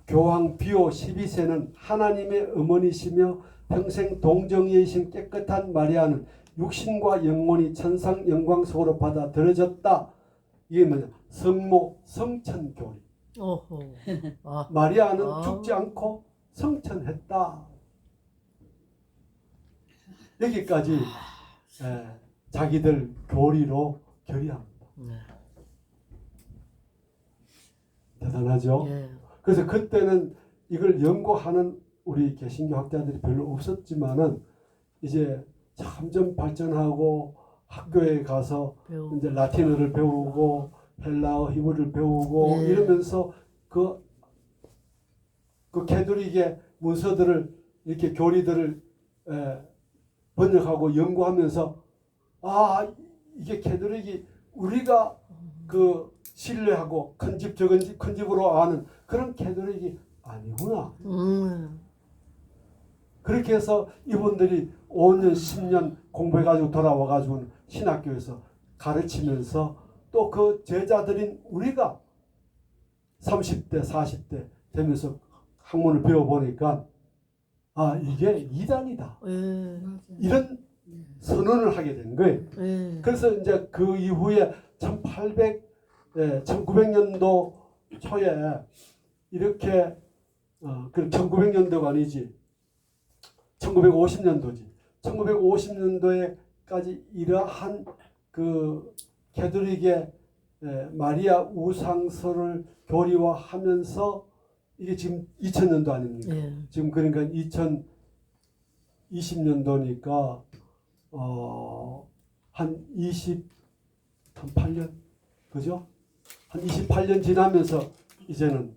교황 비오 12세는 하나님의 어머니시며 평생 동정이신 깨끗한 마리아는 육신과 영혼이 천상 영광 속으로 받아들여졌다. 이게 뭐냐? 성모 성천 교리. 마리아는 죽지 않고 성천했다. 여기까지 자기들 교리로 결의합니다. 대단하죠? 그래서 그때는 이걸 연구하는 우리 개신교 학자들이 별로 없었지만은 이제 점점 발전하고 학교에 가서 이제 라틴어를 배우고 헬라어 히브리를 배우고 이러면서 그 캐톨릭의 문서들을 이렇게 교리들을 번역하고 연구하면서 이게 캐톨릭이 우리가 신뢰하고 큰 집 적은 집 큰 집으로 아는 그런 캐톨릭이 아니구나. 그렇게 해서 이분들이 5년 10년 공부해가지고 돌아와가지고 신학교에서 가르치면서 또 그 제자들인 우리가 30대 40대 되면서 학문을 배워보니까 이게 이단이다. 이런 선언을 하게 된 거예요. 그래서 이제 그 이후에 1900년도 초에 이렇게 1900년도가 아니지 1950년도지 1950년도에까지 이러한 그 캐톨릭의 마리아 우상설을 교리화하면서 이게 지금 2000년도 아닙니까? 지금 그러니까 2020년도니까 한 28년 그죠? 한 28년 지나면서 이제는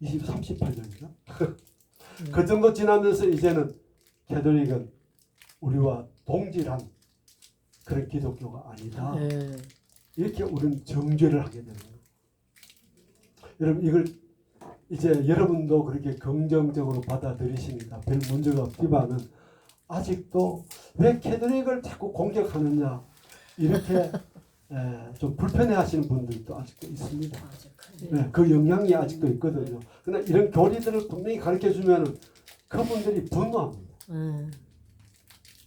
38년이나 그 정도 지나면서 이제는 캐톨릭은 우리와 동질한 그런 기독교가 아니다. 예. 이렇게 우리는 정죄를 하게 되는 거예요. 여러분 이걸 이제 여러분도 그렇게 긍정적으로 받아들이시니까 별 문제가 없지만은 아직도 왜 캐톨릭을 자꾸 공격하느냐 이렇게 좀 불편해하시는 분들도 아직도 있습니다. 맞아. 그래. 네, 그 영향이 아직도 있거든요. 그러나 이런 교리들을 분명히 가르쳐 주면은 그분들이 분노합니다. 예.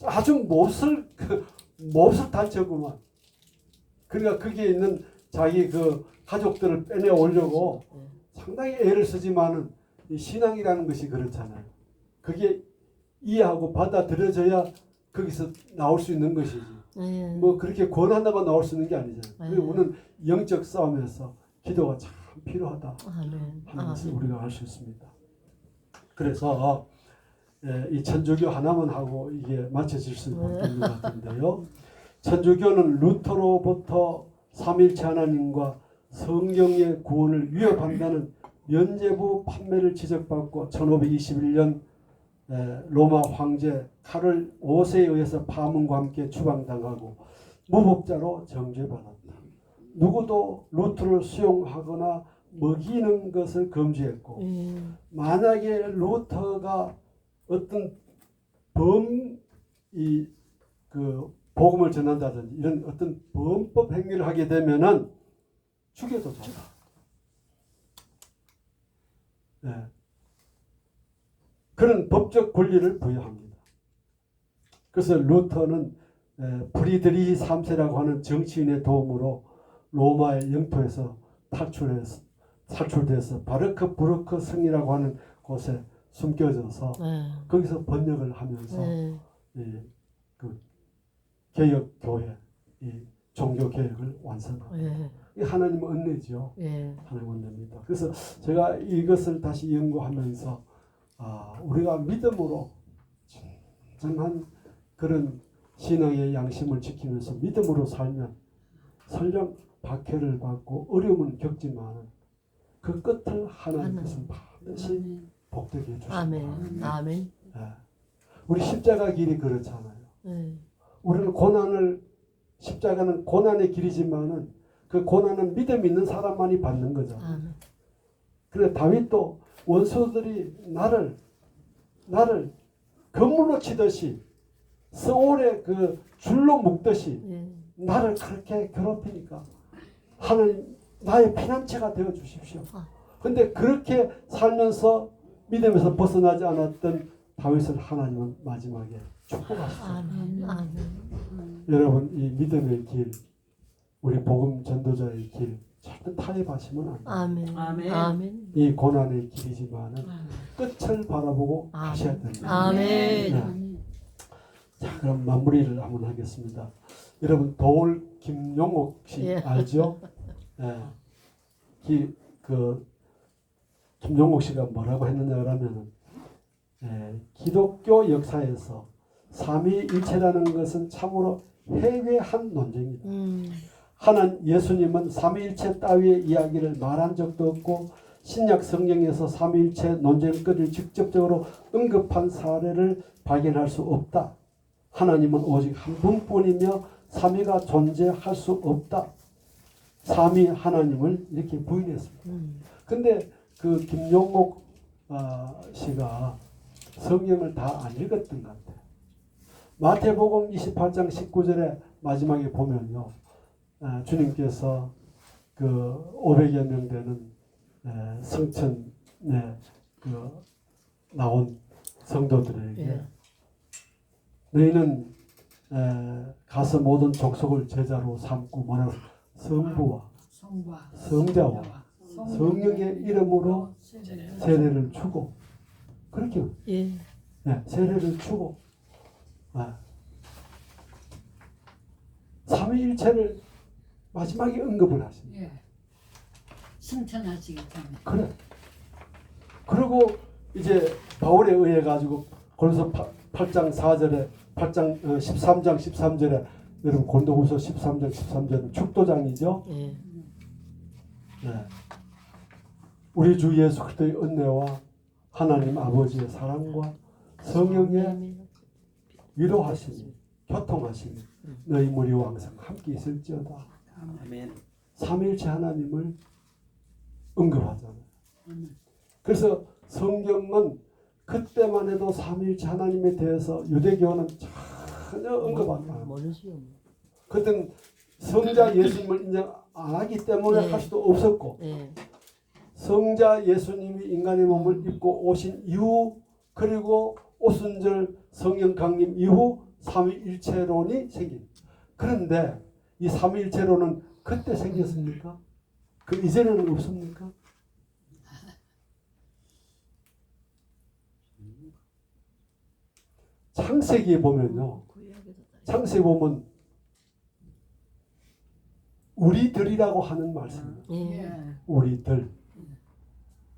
아주 몹쓸 단체구만. 그러니까 거기에 있는 자기 그 가족들을 빼내 오려고 상당히 애를 쓰지만은 이 신앙이라는 것이 그렇잖아요. 그게 이해하고 받아들여져야 거기서 나올 수 있는 것이지. 예. 뭐 그렇게 권한다고 나올 수 있는 게 아니잖아요. 네. 그리고 우리는 영적 싸움에서 기도가 참 필요하다 아멘. 하는 것을 아멘. 우리가 알 수 있습니다. 그래서 이 천주교 하나만 하고 이게 맞춰질 수 있는 것 같은데요. 천주교는 루터로부터 삼일체 하나님과 성경의 구원을 위협한다는 면죄부 판매를 지적받고 1521년 로마 황제 카를 5세에 의해서 파문과 함께 추방당하고 무법자로 정죄받았다. 누구도 루터를 수용하거나 먹이는 것을 금지했고 예. 만약에 루터가 어떤 복음을 전한다든지 이런 어떤 범법 행위를 하게 되면은 죽여도 된다. 네. 그런 법적 권리를 부여합니다. 그래서 루터는 프리드리히 3세라고 하는 정치인의 도움으로 로마의 영토에서 탈출돼서 바르크부르크 성이라고 하는 곳에 숨겨져서 예. 거기서 번역을 하면서 예. 그 개혁 교회, 이 종교 개혁을 완성합니다. 예. 이 하나님의 은혜죠. 예. 하나님의 은혜입니다. 그래서 제가 이것을 다시 연구하면서 우리가 믿음으로 정한 그런 신앙의 양심을 지키면서 믿음으로 살면 설령 박해를 받고 어려움은 겪지만 그 끝을 하나님께서 반드시 복되게 해주십니다. 아멘. 아멘. 우리 십자가 길이 그렇잖아요. 예. 우리는 십자가는 고난의 길이지만은 그 고난은 믿음 있는 사람만이 받는 거죠. 아멘. 그래 다윗도 원수들이 나를 그물로 치듯이 서울에 그 줄로 묶듯이 예. 나를 그렇게 괴롭히니까 하나님 나의 피난처가 되어 주십시오. 근데 그렇게 살면서 믿음에서 벗어나지 않았던 다윗을 하나님은 마지막에 축복하시죠. 아멘. 아멘. 여러분 이 믿음의 길, 우리 복음 전도자의 길 절대 타협하시면 안 돼요. 아멘. 아멘. 아멘. 이 고난의 길이지만은 끝을 바라보고 가셔야 됩니다. 아멘. 네. 자, 그럼 마무리를 한번 하겠습니다. 여러분 도울 김용옥 씨 예. 알죠? 김용옥 씨가 뭐라고 했느냐 그러면은 기독교 역사에서 삼위일체라는 것은 참으로 해괴한 논쟁이다. 예수님은 삼위일체 따위의 이야기를 말한 적도 없고 신약 성경에서 삼위일체 논쟁거리를 직접적으로 언급한 사례를 발견할 수 없다. 하나님은 오직 한 분뿐이며 삼위가 존재할 수 없다. 삼위 하나님을 이렇게 부인했습니다. 근데 그 김용옥 씨가 성경을 다 안 읽었던 것 같아요. 마태복음 28장 19절에 마지막에 보면요. 주님께서 그 500여 명 되는 성천에 나온 성도들에게 예. 너희는 가서 모든 족속을 제자로 삼고 뭐라고 성부와 성자와 성령의 이름으로 세례를 주고 그렇게 예. 세례를 주고 삼위일체를 마지막에 언급을 하십니다. 예. 승천하시기 때문에. 그래. 그리고 이제 바울에 의해 가지고 골로새 8장 4절에 13장 13절에 여러분 고린도후서 13장 13절은 축도장이죠. 예. 네. 우리 주 예수 그리스도의 은혜와 하나님 아버지의 사랑과 성령의 아멘. 위로하심이 교통하심이 너희 무리와 항상 함께 있을지어다. 아멘. 삼위일체 하나님을 언급하잖아요. 아멘. 그래서 성경은 그때만 해도 삼위일체 하나님에 대해서 유대교는 전혀 언급하지 않아요. 모르지요. 그때는 성자 예수님을 인정 안 하기 때문에 네. 할 수도 없었고 예. 성자 예수님이 인간의 몸을 입고 오신 이후 그리고 오순절 성령 강림 이후 삼위일체론이 생긴. 그런데 이 삼위일체론은 그때 생겼습니까? 그 이전에는 없습니까? 창세기에 보면요. 구약에도 다 창세기 보면 우리들이라고 하는 말씀이에요. 예. 예. 우리들.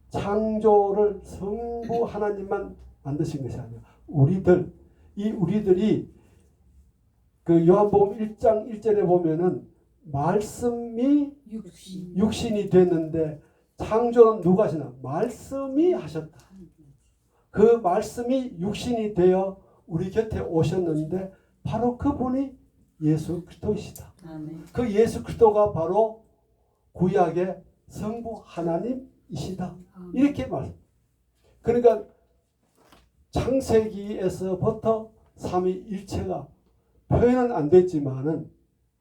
창조를 성부 하나님만 만드신 것이 아니라 우리들. 이 우리들이 그 요한복음 1장 1절에 보면은 말씀이 육신. 육신이 됐는데 창조는 누가 하시나? 말씀이 하셨다. 그 말씀이 육신이 되어 우리 곁에 오셨는데 바로 그분이 예수 그리스도이시다. 아멘. 그 예수 그리스도가 바로 구약의 성부 하나님이시다. 이렇게 말. 그러니까 창세기에서부터 삼위일체가 표현은 안 됐지만은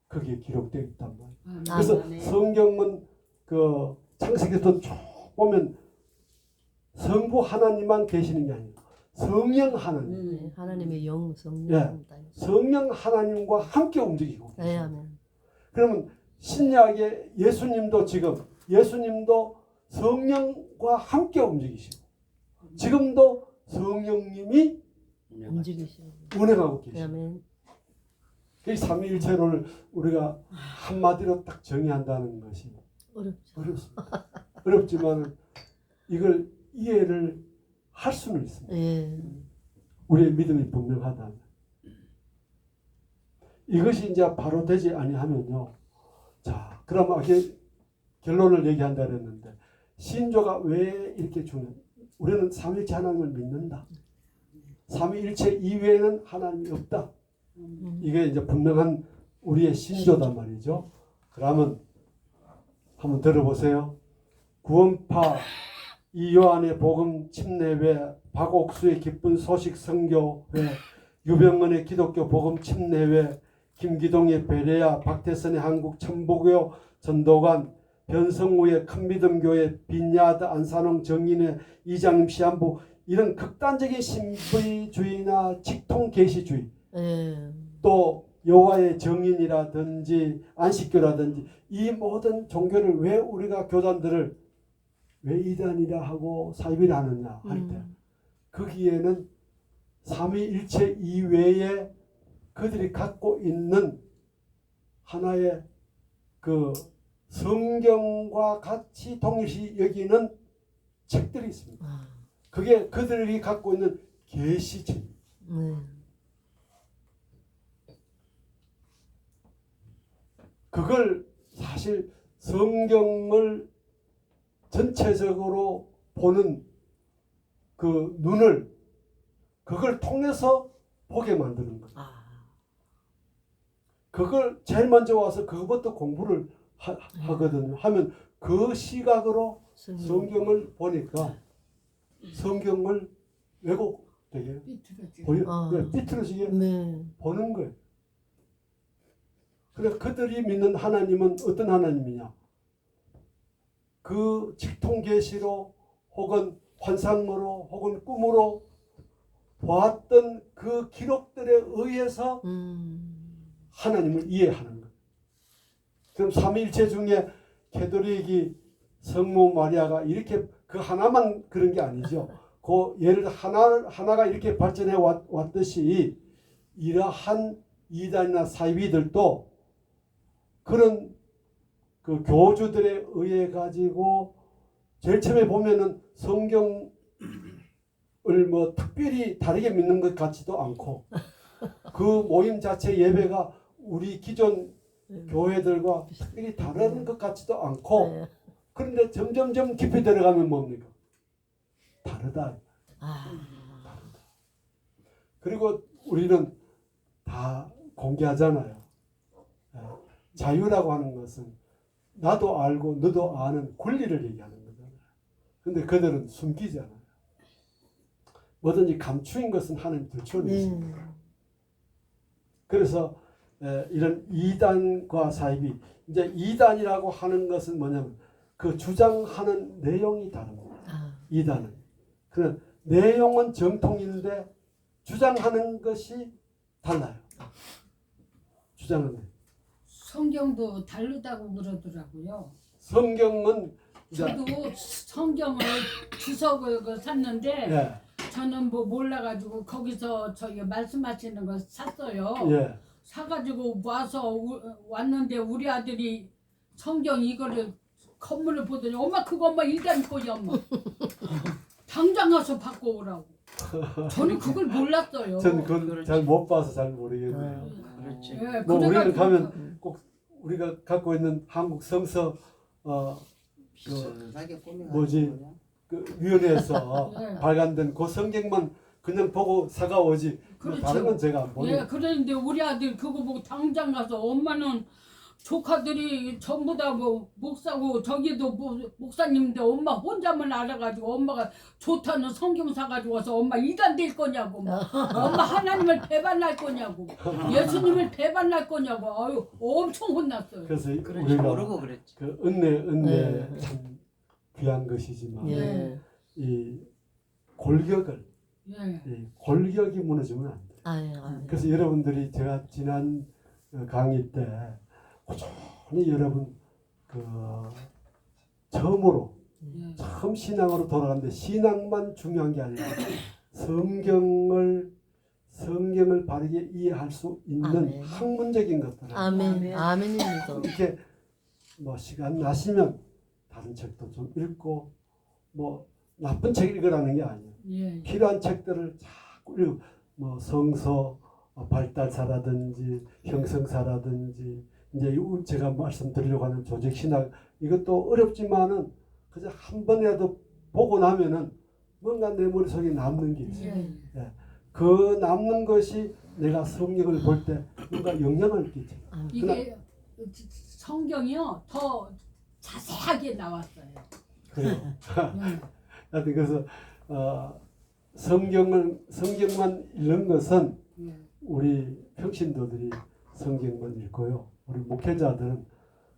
그게 기록되어 있단 말이에요. 아멘. 그래서 아멘. 성경은 그 창세기부터 쭉 보면 성부 하나님만 계시는 게 아니에요. 성령 하나님, 네, 하나님의 영 예. 성령. 성령 하나님과 함께 움직이고 네, 계세요. 아멘. 그러면 신약의 예수님도 지금 예수님도 성령과 함께 움직이시고 지금도 성령님이 움직이시고. 운행하고 계시고 아멘. 이 삼위일체를 우리가 한마디로 딱 정의한다는 것이 어렵죠. 어렵습니다. 어렵지만 이걸 이해를 할 수는 있습니다. 예. 우리의 믿음이 분명하다. 이것이 이제 바로 되지 아니하면요. 자, 그럼 이렇게 결론을 얘기한다 그랬는데 신조가 왜 이렇게 중요해? 우리는 삼위일체 하나님을 믿는다. 삼위일체 이외에는 하나님이 없다. 이게 이제 분명한 우리의 신조단 말이죠. 그러면 한번 들어보세요. 구원파 이요한의 복음 침례회, 박옥수의 기쁜 소식 선교회, 유병헌의 기독교 복음 침례회, 김기동의 베레아, 박태선의 한국 천부교 전도관, 변성우의 큰믿음교회, 빈야드 안산홍 정인의 이장님 시한부 이런 극단적인 신비주의나 직통계시주의 예. 또 여호와의 정인이라든지 안식교라든지 이 모든 종교를 왜 우리가 교단들을 왜 이단이라 하고 사입이라 하느냐 할 때 거기에는 삼위일체 이외에 그들이 갖고 있는 하나의 그 성경과 같이 동일시 여기는 책들이 있습니다. 그게 그들이 갖고 있는 계시책. 네. 그걸 사실 성경을 전체적으로 보는 그 눈을 그걸 통해서 보게 만드는 거예요. 그걸 제일 먼저 와서 그것부터 공부를 하거든요. 하면 그 시각으로 성경을 보니까 성경을 왜곡되게 삐뚤어지게 네. 보는 거예요. 그래 그들이 믿는 하나님은 어떤 하나님이냐? 그 직통계시로 혹은 환상으로 혹은 꿈으로 보았던 그 기록들에 의해서 하나님을 이해하는 거예요. 그럼 삼위일체 중에 캐톨릭이 성모 마리아가 이렇게 그 하나만 그런 게 아니죠. 그 예를 들어 하나가 이렇게 발전해 왔듯이 이러한 이단이나 사이비들도 그런 그 교주들에 의해 가지고 제일 처음에 보면은 성경을 뭐 특별히 다르게 믿는 것 같지도 않고 그 모임 자체 예배가 우리 기존 교회들과 특별히 다른 것 같지도 않고 그런데 점점점 깊이 들어가면 뭡니까? 다르다. 아, 그리고 우리는 다 공개하잖아요. 예. 자유라고 하는 것은 나도 알고 너도 아는 권리를 얘기하는 거잖아요. 근데 그들은 숨기잖아요. 뭐든지 감추인 것은 하나님 들춰내십니다. 그래서 이런 이단과 사입이 이제 이단이라고 하는 것은 뭐냐면 그 주장하는 내용이 다릅니다. 아, 이단은 그런 내용은 정통인데 주장하는 것이 달라요. 주장은 성경도 다르다고 그러더라고요. 성경은 이제 저도 성경을 주석을 샀는데 예, 저는 뭐 몰라가지고 거기서 저기 말씀하시는 거 샀어요. 예, 사가지고 와서 왔는데 우리 아들이 성경 이거를 건물을 보더니 엄마 그거 엄마 일단 거야 엄마. 당장 가서 바꿔 오라고. 저는 그걸 몰랐어요. 저는 그걸 잘 못 봐서 잘 모르겠네요. 그렇지. 예, 뭐 우리는 그래가지고 가면 꼭 우리가 갖고 있는 한국 성서 비슷하게 꾸며가지고 뭐지? 그냥. 그 위원회에서 예. 발간된 그 성경만 그냥 보고 사가 오지 뭐 그렇죠. 다른 건 제가 안 예, 보네요. 그랬는데 우리 아들 그거 보고 당장 가서 엄마는 조카들이 전부 다 뭐 목사고 저기도 뭐 목사님인데 엄마 혼자만 알아가지고 엄마가 좋다는 성경 사가지고 와서 엄마 이단 될 거냐고 막. 엄마 하나님을 배반할 거냐고 예수님을 배반할 거냐고 아유 엄청 혼났어요. 그래서 그렇지 우리가 모르고 그랬지. 그 은혜 네. 참 귀한 것이지만 예. 이 골격을 예. 이 골격이 무너지면 안 돼요. 아, 그래서 여러분들이 제가 지난 강의 때 꾸준히 여러분 그 처음으로 예. 처음 신앙으로 돌아갔는데 신앙만 중요한 게 아니라 성경을 바르게 이해할 수 있는 아멘. 학문적인 것들 아멘, 아멘입니다. 이렇게 뭐 시간 나시면 다른 책도 좀 읽고 뭐 나쁜 책 읽으라는 게 아니에요. 예. 필요한 책들을 자꾸 읽고 뭐 성서 발달사라든지 형성사라든지 이제 제가 말씀드리려고 하는 조직신학 이것도 어렵지만은 그저 한 번이라도 보고 나면은 뭔가 내 머릿속에 남는 게 있어요. 예. 그 남는 것이 내가 성경을 볼 때 뭔가 영향을 끼쳐요. 이게 성경이요 더 자세하게 나왔어요. 그래요. 예. 하여튼 그래서 성경만 읽는 것은 예. 우리 평신도들이 성경만 읽고요. 우리 목회자들은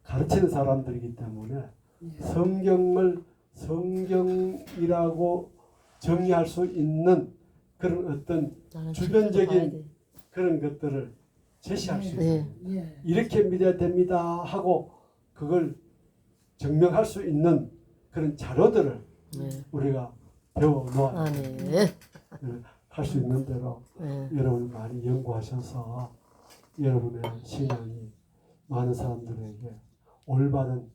가르치는 사람들이기 때문에 예. 성경을 성경이라고 정의할 수 있는 그런 어떤 나는 주변적인 책도 봐야 돼. 그런 것들을 제시할 수 네. 있어요. 예. 이렇게 믿어야 됩니다 하고 그걸 증명할 수 있는 그런 자료들을 네. 우리가 배워 놓아야 아, 네. 할 수 있는 대로 네. 여러분 많이 연구하셔서 여러분의 신앙이 많은 사람들에게 올바른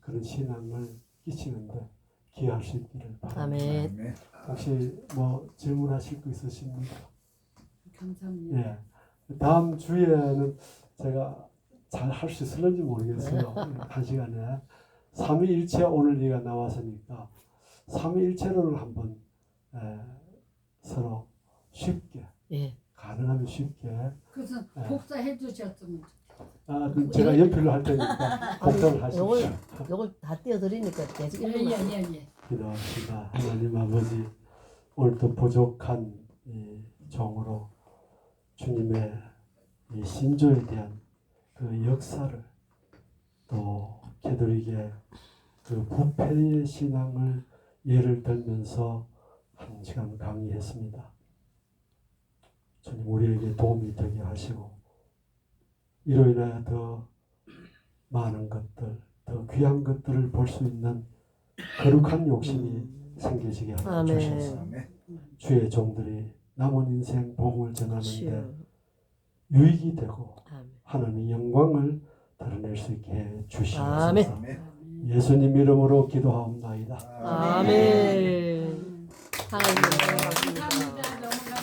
그런 신앙을 끼치는데 기여할 수 있기를 바랍니다. 아멘. 혹시 뭐 질문하실 거 있으십니까? 감사합니다. 예. 다음 주에는 제가 잘 할 수 있을는지 모르겠어요. 한 시간에 삼위일체 오늘 얘기가 나왔으니까 삼위일체론을 한번 서로 쉽게 예. 가능하면 쉽게 그래서 네. 복사해 주셨으면 제가 연필로 할 테니까 복사를 하십시오. 요걸 다 띄워드리니까 계속 읽으면 예예예. 기도합시다. 하나님 아버지 오늘도 부족한 이 종으로 주님의 이 신조에 대한 그 역사를 또 개돌이게 그 부패의 신앙을 예를 들면서 한 시간 강의했습니다. 주님 우리에게 도움이 되게 하시고 이로 인하여 더 많은 것들, 더 귀한 것들을 볼 수 있는 거룩한 욕심이 생기시게 하여 아멘. 주셔서 주의 종들이 남은 인생 복음을 전하는데 치유. 유익이 되고 아멘. 하나님의 영광을 드러낼 수 있게 해 주시옵소서. 아멘. 예수님 이름으로 기도하옵나이다. 아멘. 하나님 감사합니다. 감사합니다.